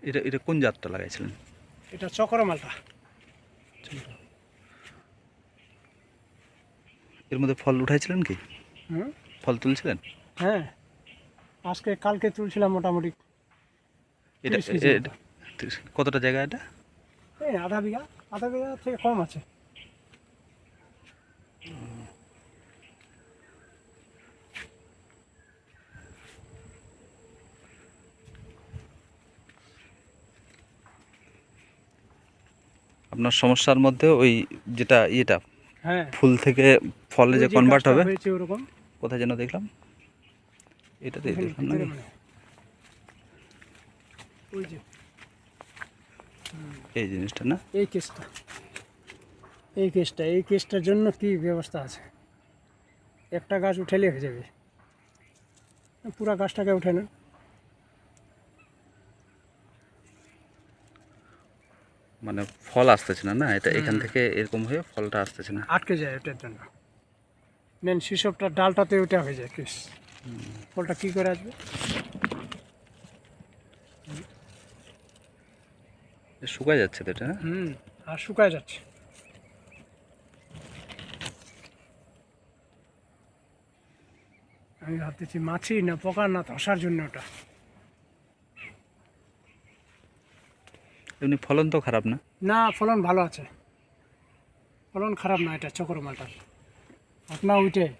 এটা এটা কোন জাতটা লাগাইছিলেন? এটা চক্রমালটা। এর মধ্যে ফল উঠাইছিলেন কি? হুম, ফল তুলছিলেন? হ্যাঁ, আজকে কালকে তুলছিলাম মোটামুটি এটা 30 কেজি মতো। কতটা জায়গা এটা? এই আধা বিঘা থেকে কম আছে। আপনার সমস্যার মধ্যে ওই যেটা ইয়েটা হ্যাঁ, ফুল থেকে ফলে ওই যে যে কনভার্ট গাছটা হবে, হয়েছে ওরকম কোথায় যেন দেখলাম, এটাতেই ওখানে দেখলাম ভিতরে নাকি? মানে ওই যে এই জিনিসটা না? এই কেসটা এই কেসটার জন্য কি ব্যবস্থা আছে? একটা গাছ উঠালে হয়ে যাবে, পুরা গাছটাকে উঠে না। মানে ফল আসতেছে না, না এটা এখান থেকে এরকম হয়ে ফলটা আসতেছে না। আটকে যায় ওটার জন্য। মেন শিশবটা ডালটাতে ওটা হয়ে যায় কেস, ফলটা কী করে আসবে? শুকায় যাচ্ছে তো এটা, হ্যাঁ? আর শুকায় যাচ্ছে। আমি ভাবতেছি মাছি না পোকা না ধসার জন্য ওটা। এমনি ফলন তো খারাপ না? না, ফলন ভালো আছে, ফলন খারাপ না এটা চক্রমালটার। আপনার ওইটাই